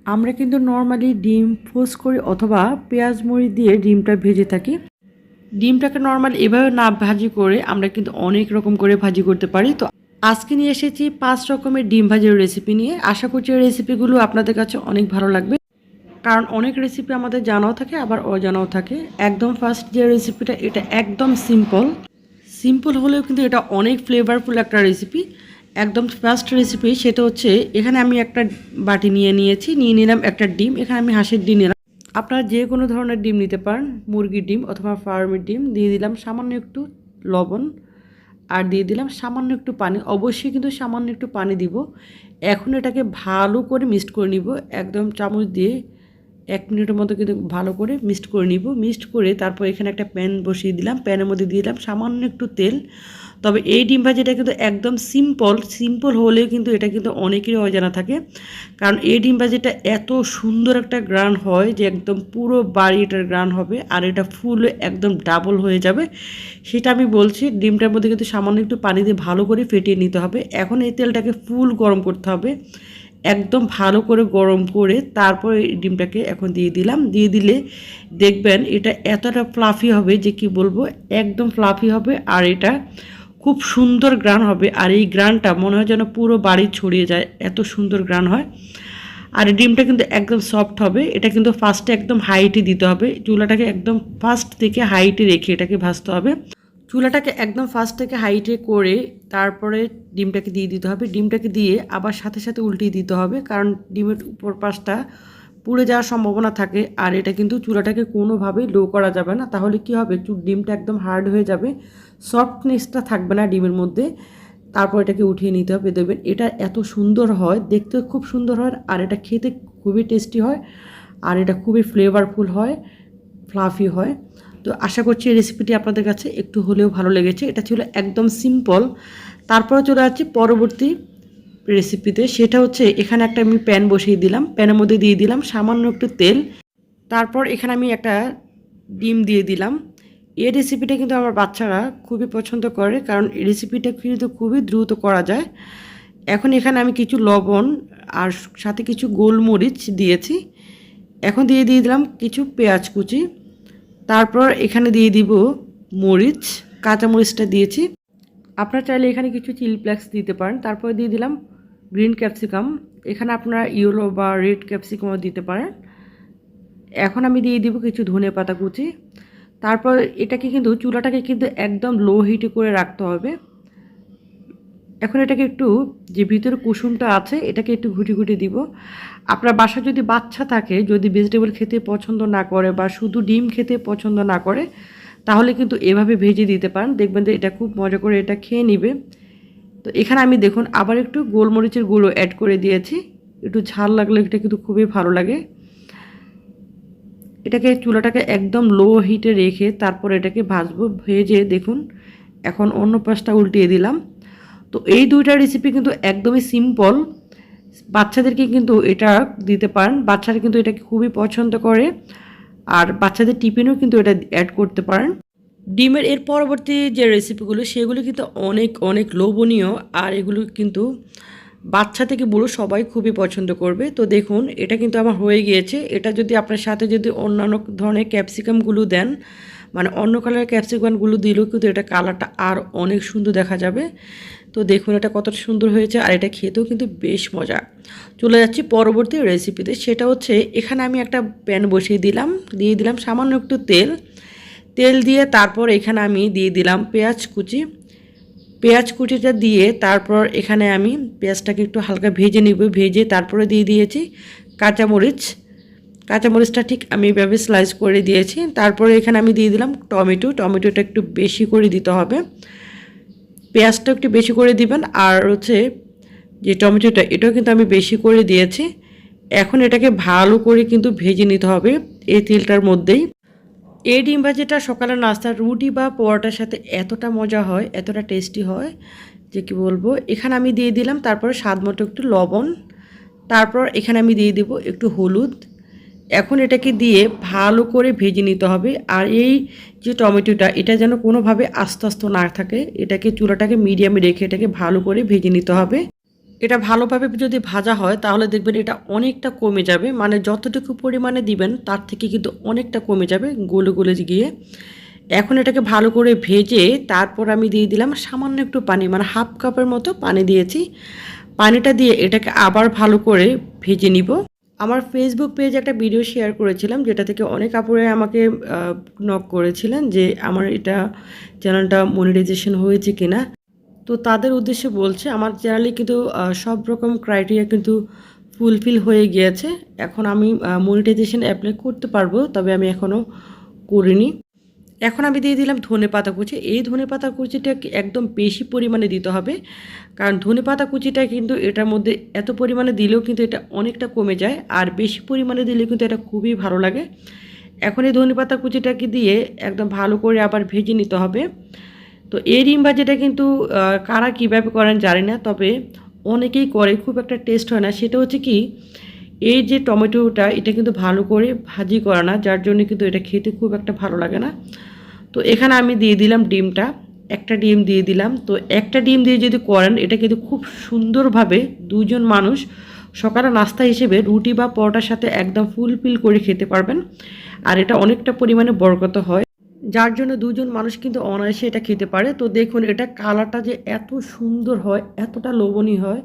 আমরা কিন্তু নর্মালি ডিম পোচ করে অথবা পেঁয়াজ মরিচ দিয়ে ডিমটা ভেজে থাকি। ডিমটাকে নর্মাল এভাবে না ভাজি করে আমরা কিন্তু অনেক রকম করে ভাজি করতে পারি। তো আজকে নিয়ে এসেছি 5 রকমের ডিম ভাজির রেসিপি নিয়ে। আশা করছি এই রেসিপিগুলো আপনাদের কাছে অনেক ভালো লাগবে, কারণ অনেক রেসিপি আমাদের জানাও থাকে আবার অজানাও থাকে। একদম ফার্স্ট যে রেসিপিটা, এটা একদম সিম্পল হলেও কিন্তু এটা অনেক ফ্লেভারফুল একটা রেসিপি। একদম ফার্স্ট রেসিপি সেটা হচ্ছে, এখানে আমি একটা বাটি নিয়ে নিলাম একটা ডিম। এখানে আমি হাঁসের ডিম নিলাম, আপনারা যে কোনো ধরনের ডিম নিতে পারেন, মুরগির ডিম অথবা ফার্মের ডিম। দিয়ে দিলাম সামান্য একটু লবণ, আর দিয়ে দিলাম সামান্য একটু পানি। অবশ্যই কিন্তু সামান্য একটু পানি দিব। এখন এটাকে ভালো করে মিক্সড করে নিব, একদম চামচ দিয়ে 1 মিনিটের মতো কিন্তু ভালো করে মিক্সড করে নিব। মিক্সড করে তারপর এখানে একটা প্যান বসিয়ে দিলাম, প্যানের মধ্যে দিয়ে দিলাম সামান্য একটু তেল। তবে এই ডিম ভাজিটা কিন্তু একদম সিম্পল হলেও কিন্তু এটা কিন্তু অনেকেরই অজানা থাকে, কারণ এই ডিম ভাজিটা এত সুন্দর একটা গ্রান হয় যে একদম পুরো বাড়ি এটার গ্রান হবে, আর এটা ফুল একদম ডাবল হয়ে যাবে। সেটা আমি বলছি, ডিমটার মধ্যে কিন্তু সামান্য একটু পানি দিয়ে ভালো করে ফেটিয়ে নিতে হবে। এখন এই তেলটাকে ফুল গরম করতে হবে, একদম ভালো করে গরম করে তারপর এই ডিমটাকে এখন দিয়ে দিলাম। দিয়ে দিলে দেখবেন এটা এতটা ফ্লাফি হবে যে কি বলবো, একদম ফ্লাফি হবে। আর এটা খুব সুন্দর গ্রান হবে, আর এই গ্রানটা মনে হয় যেন পুরো বাড়ি ছড়িয়ে যায়, এত সুন্দর গ্রান হয়। আর ডিমটা কিন্তু একদম সফট হবে। এটা কিন্তু ফার্স্টে একদম হাইটে দিতে হবে, চুলাটাকে একদম ফার্স্ট থেকে হাইটে রেখে এটাকে ভাজতে হবে। চুলাটাকে একদম ফার্স্ট থেকে হাইটে করে তারপরে ডিমটাকে দিয়ে দিতে হবে। ডিমটাকে দিয়ে আবার সাথে সাথে উল্টিয়ে দিতে হবে, কারণ ডিমের উপর পাশটা পুড়ে যাওয়ার সম্ভাবনা থাকে। আর এটা কিন্তু চুলাটাকে কোনোভাবেই লো করা যাবে না, তাহলে কি হবে, ডিমটা একদম হার্ড হয়ে যাবে, সফটনেসটা থাকবে না ডিমের মধ্যে। তারপর এটাকে উঠিয়ে নিতে হবে। দেখবেন এটা এত সুন্দর হয়, দেখতে খুব সুন্দর হয়, আর এটা খেতে খুবই টেস্টি হয়, আর এটা খুবই ফ্লেভারফুল হয়, ফ্লাফি হয়। তো আশা করছি এই রেসিপিটি আপনাদের কাছে একটু হলেও ভালো লেগেছে। এটা ছিল একদম সিম্পল। তারপরে চলে যাচ্ছি পরবর্তী রেসিপিতে, সেটা হচ্ছে এখানে একটা আমি প্যান বসিয়ে দিলাম, প্যানের মধ্যে দিয়ে দিলাম সামান্য একটু তেল। তারপর এখানে আমি একটা ডিম দিয়ে দিলাম। এই রেসিপিটা কিন্তু আমার বাচ্চারা খুবই পছন্দ করে, কারণ এই রেসিপিটা কিন্তু খুবই দ্রুত করা যায়। এখন এখানে আমি কিছু লবণ আর সাথে কিছু গোলমরিচ দিয়েছি। এখন দিয়ে দিলাম কিছু পেঁয়াজ কুচি। তারপর এখানে দিয়ে দিব মরিচ, কাঁচা মরিচটা দিয়েছি। আপনারা চাইলে এখানে কিছু চিলি ফ্লেক্স দিতে পারেন। তারপর দিয়ে দিলাম গ্রিন ক্যাপসিকাম, এখানে আপনারা ইয়েলো বা রেড ক্যাপসিকামও দিতে পারেন। এখন আমি দিয়ে দিব কিছু ধনেপাতা কুচি। তারপর এটাকে কিন্তু চুলাটাকে কিন্তু একদম লো হিটে করে রাখতে হবে। এখন এটাকে একটু, যে ভিতরে কুসুমটা আছে এটাকে একটু ঘুটি দিব। আপনার বাসায় যদি বাচ্চা থাকে, যদি ভেজিটেবল খেতে পছন্দ না করে বা শুধু ডিম খেতে পছন্দ না করে, তাহলে কিন্তু এভাবে ভেজে দিতে পারেন, দেখবেন যে এটা খুব মজা করে এটা খেয়ে নিবে। তো এখানে আমি দেখুন আবার একটু গোলমরিচের গুঁড়ো অ্যাড করে দিয়েছি, একটু ঝাল লাগলে এটা কিন্তু খুবই ভালো লাগে। এটাকে চুলাটাকে একদম লো হিটে রেখে তারপর এটাকে ভাজবো। ভেজে দেখুন এখন অন্য পাশটা উল্টিয়ে দিলাম। তো এই দুইটা রেসিপি কিন্তু একদমই সিম্পল, বাচ্চাদেরকে কিন্তু এটা দিতে পারেন, বাচ্চারা কিন্তু এটা খুবই পছন্দ করে, আর বাচ্চাদের টিফিনেও কিন্তু এটা অ্যাড করতে পারেন। ডিমের এর পরবর্তী যে রেসিপিগুলো সেগুলো কিন্তু অনেক অনেক লোভনীয়, আর এগুলো কিন্তু বাচ্চা থেকে বুড়ো সবাই খুবই পছন্দ করবে। তো দেখুন এটা কিন্তু আমার হয়ে গিয়েছে। এটা যদি আপনার সাথে যদি অন্যান্য ধরনের ক্যাপসিকামগুলো দেন, মানে অন্য কালারের ক্যাপসিকামগুলো দিলেও কিন্তু এটা কালারটা আর অনেক সুন্দর দেখা যাবে। তো দেখুন এটা কতটা সুন্দর হয়েছে, আর এটা খেতেও কিন্তু বেশ মজা। চলে যাচ্ছি পরবর্তী রেসিপিতে, সেটা হচ্ছে এখানে আমি একটা প্যান বসিয়ে দিলাম, দিয়ে দিলাম সামান্য একটু তেল দিয়ে তারপর এখানে আমি দিয়ে দিলাম পেঁয়াজ কুচিটা দিয়ে তারপর এখানে আমি পেঁয়াজটাকে একটু হালকা ভেজে নিব। ভেজে তারপরে দিয়ে দিয়েছি কাঁচামরিচটা ঠিক আমি এভাবে স্লাইস করে দিয়েছি। তারপরে এখানে আমি দিয়ে দিলাম টমেটোটা একটু বেশি করে দিতে হবে, পেঁয়াজটা একটু বেশি করে দিবেন। আর হচ্ছে যে টমেটোটা এটাও কিন্তু আমি বেশি করে দিয়েছি। এখন এটাকে ভালো করে কিন্তু ভেজে নিতে হবে এই তেলটার মধ্যেই। এই ডিম ভাজিটা সকালের নাস্তা রুটি বা পরোটার সাথে এতটা মজা হয়, এতটা টেস্টি হয় যে কি বলবো। এখানে আমি দিয়ে দিলাম তারপরে স্বাদ মতো একটু লবণ, তারপর এখানে আমি দিয়ে দেব একটু হলুদ। এখন এটাকে দিয়ে ভালো করে ভেজে নিতে হবে। আর এই যে টমেটোটা এটা যেন কোনোভাবে আস্তে আস্তে না থাকে, এটাকে চুলাটাকে মিডিয়ামে রেখে এটাকে ভালো করে ভেজে নিতে হবে। এটা ভালোভাবে যদি ভাজা হয় তাহলে দেখবেন এটা অনেকটা কমে যাবে, মানে যতটুকু পরিমাণে দিবেন তার থেকে কিন্তু অনেকটা কমে যাবে গলে গলে গিয়ে। এখন এটাকে ভালো করে ভেজে তারপর আমি দিয়ে দিলাম সামান্য একটু পানি, মানে হাফ কাপের মতো পানি দিয়েছি। পানিটা দিয়ে এটাকে আবার ভালো করে ভেজে নিব। আমার ফেসবুক পেজে একটা ভিডিও শেয়ার করেছিলাম, যেটা থেকে অনেক আপুরে আমাকে নক করেছিলেন যে আমার এটা চ্যানেলটা মনিটাইজেশন হয়েছে কিনা। তো তাদের উদ্দেশ্যে বলছে আমার চ্যানেলে কিন্তু সব রকম ক্রাইটেরিয়া কিন্তু ফুলফিল হয়ে গিয়েছে। এখন আমি মনিটাইজেশন অ্যাপ্লাই করতে পারবো, তবে আমি এখনও করিনি। এখন আমি দিয়ে দিলাম ধনেপাতা কুচি। এই ধনেপাতা কুচিটা একদম বেশি পরিমাণে দিতে হবে, কারণ ধনেপাতা কুচিটা কিন্তু এটার মধ্যে এত পরিমাণে দিলেও কিন্তু এটা অনেকটা কমে যায়, আর বেশি পরিমাণে দিলে কিন্তু এটা খুবই ভালো লাগে। এখন এই ধনেপাতা কুচিটাকে দিয়ে একদম ভালো করে আবার ভেজে নিতে হবে। তো এই ডিম ভাজিটা কিন্তু কারা কীভাবে করেন জানি না, তবে অনেকেই করে, খুব একটা টেস্ট হয় না। সেটা হচ্ছে কি, এই যে টমেটোটা এটা কিন্তু ভালো করে ভাজি করা না, যার জন্য কিন্তু এটা খেতে খুব একটা ভালো লাগে না। তো এখানে আমি দিয়ে দিলাম ডিমটা, একটা ডিম দিয়ে দিলাম। তো একটা ডিম দিয়ে যদি করেন এটা কিন্তু খুব সুন্দরভাবে দুজন মানুষ সকালে নাস্তা হিসেবে রুটি বা পরোটার সাথে একদম ফুলফিল করে খেতে পারবেন। আর এটা অনেকটা পরিমাণে বরকত হয়, যার জন্য দুজন মানুষ কিন্তু অনায়াসে এটা খেতে পারে। তো দেখুন এটা কালারটা যে এত সুন্দর হয়, এতটা লোভনীয় হয়।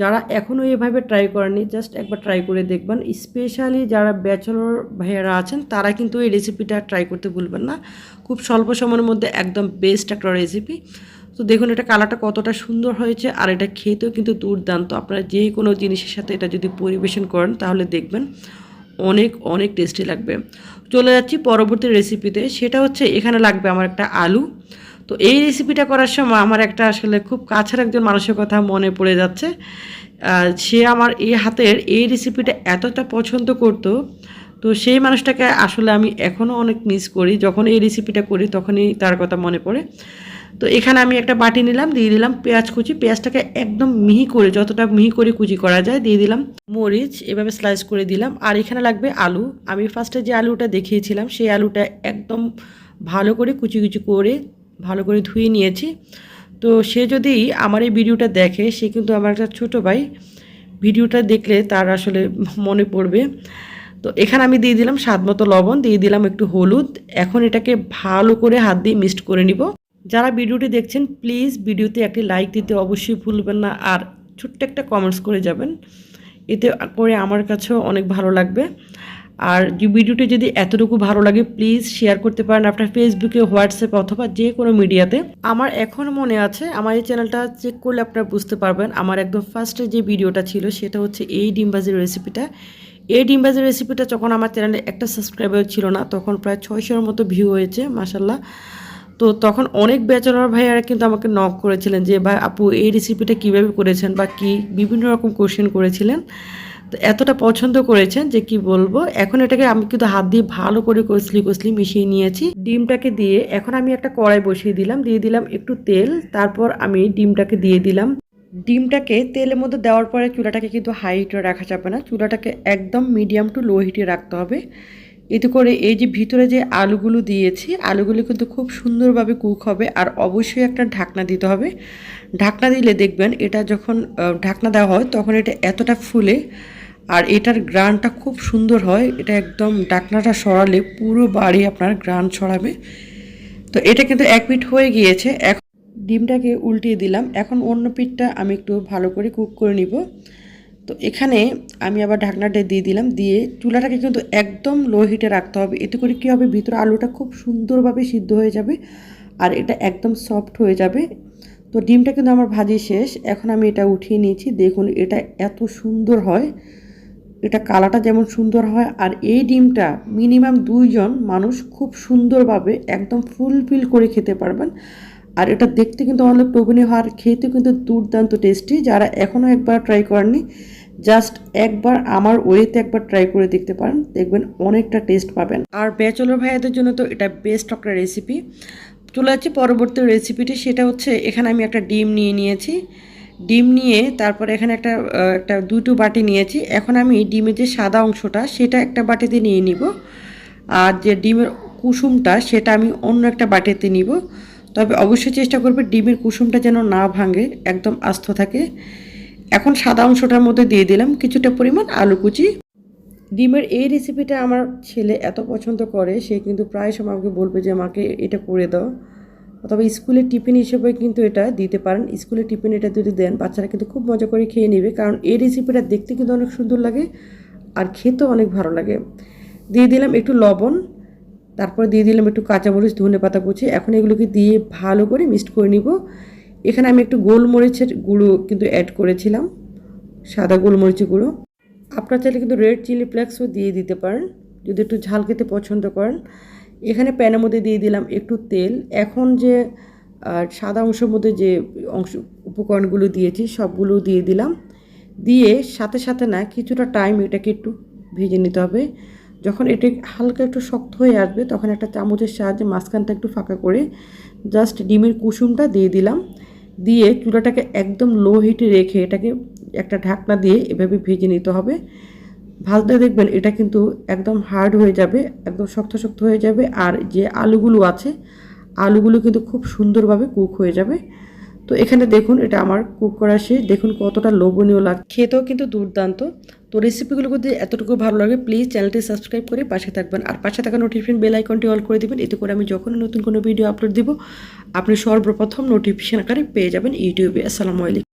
যারা এখনও এভাবে ট্রাই করেনি জাস্ট একবার ট্রাই করে দেখবেন। স্পেশালি যারা ব্যাচেলর ভাইয়েরা আছেন তারা কিন্তু এই রেসিপিটা ট্রাই করতে ভুলবেন না। খুব স্বল্প সময়ের মধ্যে একদম বেস্ট একটা রেসিপি। তো দেখুন এটা কালারটা কতটা সুন্দর হয়েছে, আর এটা খেতেও কিন্তু দুর্দান্ত। আপনারা যে কোনো জিনিসের সাথে এটা যদি পরিবেশন করেন তাহলে দেখবেন অনেক অনেক টেস্টি লাগবে। চলে যাচ্ছি পরবর্তী রেসিপিতে, সেটা হচ্ছে এখানে লাগবে আমার একটা আলু। তো এই রেসিপিটা করার সময় আমার একটা আসলে খুব কাছের একজন মানুষের কথা মনে পড়ে যাচ্ছে। সে আমার এই হাতের এই রেসিপিটা এতটা পছন্দ করতো, তো সেই মানুষটাকে আসলে আমি এখনও অনেক মিস করি। যখন এই রেসিপিটা করি তখনই তার কথা মনে পড়ে। তো এখানে আমি একটা বাটি নিলাম, দিয়ে দিলাম পেঁয়াজ কুচি। পেঁয়াজটাকে একদম মিহি করে, যতটা মিহি করে কুচি করা যায়, দিয়ে দিলাম মরিচ, এভাবে স্লাইস করে দিলাম। আর এখানে লাগবে আলু। আমি ফার্স্টে যে আলুটা দেখিয়েছিলাম সেই আলুটা একদম ভালো করে কুচি কুচি করে ভালো করে ধুয়ে নিয়েছি। তো সে যদি আমার এই ভিডিওটা দেখে, সে কিন্তু আমার একটা ছোটো ভাই, ভিডিওটা দেখলে তার আসলে মনে পড়বে। তো এখানে আমি দিয়ে দিলাম স্বাদ মতো লবণ, দিয়ে দিলাম একটু হলুদ। এখন এটাকে ভালো করে হাত দিয়ে মিক্সড করে নিব। যারা ভিডিওটি দেখছেন প্লিজ ভিডিওতে একটি লাইক দিতে অবশ্যই ভুলবেন না, আর ছোট্ট একটা কমেন্টস করে যাবেন, এতে করে আমার কাছেও অনেক ভালো লাগবে। আর ভিডিওটি যদি এতটুকু ভালো লাগে প্লিজ শেয়ার করতে পারেন আপনার ফেসবুকে, হোয়াটসঅ্যাপে অথবা যে কোনো মিডিয়াতে। আমার এখনও মনে আছে, আমার এই চ্যানেলটা চেক করলে আপনারা বুঝতে পারবেন, আমার একদম ফার্স্টে যে ভিডিওটা ছিল সেটা হচ্ছে এই ডিম ভাজির রেসিপিটা। এই ডিম ভাজির রেসিপিটা যখন আমার চ্যানেলে একটা সাবস্ক্রাইবার ছিল না, তখন প্রায় 600-এর মতো ভিউ হয়েছে মাশাল্লাহ। তো তখন অনেক ব্যাচেলর ভাইয়ারা কিন্তু আমাকে নক করেছিলেন যে ভাই আপু এই রেসিপিটা কীভাবে করেছেন বা কি, বিভিন্ন রকম কোশ্চেন করেছিলেন। তো এতটা পছন্দ করেছেন যে কি বলবো। এখন এটাকে আমি কিন্তু হাত দিয়ে ভালো করে কষলি মিশিয়ে নিয়েছি ডিমটাকে দিয়ে। এখন আমি একটা কড়াই বসিয়ে দিলাম, দিয়ে দিলাম একটু তেল, তারপর আমি ডিমটাকে দিয়ে দিলাম। ডিমটাকে তেলের মধ্যে দেওয়ার পরে চুলাটাকে কিন্তু হাই হিটে রাখা যাবে না, চুলাটাকে একদম মিডিয়াম টু লো হিটে রাখতে হবে। এতে করে এই যে ভিতরে যে আলুগুলো দিয়েছি, আলুগুলো কিন্তু খুব সুন্দরভাবে কুক হবে। আর অবশ্যই একটা ঢাকনা দিতে হবে। ঢাকনা দিলে দেখবেন এটা যখন ঢাকনা দেওয়া হয় তখন এটা এতটা ফুলে, আর এটার গ্রানটা খুব সুন্দর হয়। এটা একদম ঢাকনাটা সরালে পুরো বাড়ি আপনার গ্রান ছড়াবে। তো এটা কিন্তু এক পিঠ হয়ে গিয়েছে। এখন ডিমটাকে উল্টিয়ে দিলাম। এখন অন্য পিঠটা আমি একটু ভালো করে কুক করে নিব। তো এখানে আমি আবার ঢাকনাটা দিয়ে দিলাম, দিয়ে চুলাটাকে কিন্তু একদম লো হিটে রাখতে হবে। এতে করে কী হবে, ভিতরে আলুটা খুব সুন্দরভাবে সিদ্ধ হয়ে যাবে আর এটা একদম সফট হয়ে যাবে। তো ডিমটা কিন্তু আমার ভাজি শেষ। এখন আমি এটা উঠিয়ে নিয়েছি। দেখুন এটা এত সুন্দর হয়, এটা কালারটা যেমন সুন্দর হয়, আর এই ডিমটা মিনিমাম 2 জন মানুষ খুব সুন্দরভাবে একদম ফুলফিল করে খেতে পারবেন। আর এটা দেখতে কিন্তু অনেক লোভনীয় হয়, আর খেতে কিন্তু দুর্দান্ত টেস্টি। যারা এখনও একবার ট্রাই করেননি জাস্ট একবার আমার ওয়েতে একবার ট্রাই করে দেখতে পারেন, দেখবেন অনেকটা টেস্ট পাবেন। আর ব্যাচেলর ভাইয়াদের জন্য তো এটা বেস্ট একটা রেসিপি। চলে যাচ্ছে পরবর্তী রেসিপিটি, সেটা হচ্ছে এখানে আমি একটা ডিম নিয়েছি। ডিম নিয়ে তারপরে এখানে একটা দুটো বাটি নিয়েছি। এখন আমি ডিমের যে সাদা অংশটা সেটা একটা বাটিতে নিয়ে নিব, আর যে ডিমের কুসুমটা সেটা আমি অন্য একটা বাটিতে নিব। তবে অবশ্যই চেষ্টা করবে ডিমের কুসুমটা যেন না ভাঙে, একদম আস্ত থাকে। এখন সাদা অংশটার মধ্যে দিয়ে দিলাম কিছুটা পরিমাণ আলু কুচি। ডিমের এই রেসিপিটা আমার ছেলে এত পছন্দ করে, সে কিন্তু প্রায় সময় আমাকে বলবে যে আমাকে এটা করে দাও, অথবা স্কুলের টিফিন হিসেবে কিন্তু এটা দিতে পারেন। স্কুলের টিফিন এটা যদি দেন বাচ্চারা কিন্তু খুব মজা করে খেয়ে নেবে, কারণ এই রেসিপিটা দেখতে কিন্তু অনেক সুন্দর লাগে আর খেতেও অনেক ভালো লাগে। দিয়ে দিলাম একটু লবণ, তারপর দিয়ে দিলাম একটু কাঁচামরিচ, ধনেপাতা কুচি। এখন এগুলোকে দিয়ে ভালো করে মিক্সড করে নিব। এখানে আমি একটু গোলমরিচের গুঁড়ো কিন্তু অ্যাড করেছিলাম, সাদা গোলমরিচের গুঁড়ো। আপনারা চাইলে কিন্তু রেড চিলি ফ্লেক্সও দিয়ে দিতে পারেন যদি একটু ঝাল খেতে পছন্দ করেন। এখানে প্যানের মধ্যে দিয়ে দিলাম একটু তেল। এখন যে সাদা অংশের মধ্যে যে উপকরণগুলো দিয়েছি সবগুলো দিয়ে দিলাম। দিয়ে সাথে সাথে না, কিছুটা টাইম এটাকে একটু ভেজে নিতে হবে। যখন এটা হালকা একটু শক্ত হয়ে আসবে তখন একটা চামচের সাহায্যে মাঝখানটা একটু ফাঁকা করে জাস্ট ডিমের কুসুমটা দিয়ে দিলাম। দিয়ে চুলাটাকে একদম লো হিটে রেখে এটাকে একটা ঢাকনা দিয়ে এভাবে ভেজে নিতে হবে। ভাজতে দেখবেন এটা কিন্তু একদম হার্ড হয়ে যাবে, একদম শক্ত শক্ত হয়ে যাবে। আর যে আলুগুলো আছে আলুগুলো কিন্তু খুব সুন্দরভাবে কুক হয়ে যাবে। তো এখানে দেখুন এটা আমার কুক করা শেষ। দেখুন কতটা লোভনীয় লাগে, খেতেও কিন্তু দুর্দান্ত। তো রেসিপিগুলো যদি এতটুকু ভালো লাগে প্লিজ চ্যানেলটি সাবস্ক্রাইব করে পাশে থাকবেন, আর পাশে থাকা নোটিফিকেশন বেল আইকনটি অল করে দিবেন। এতে করে আমি যখন নতুন কোনো ভিডিও আপলোড দিব আপনি সর্বপ্রথম নোটিফিকেশন আকারে পেয়ে যাবেন ইউটিউবে। আসসালামু আলাইকুম।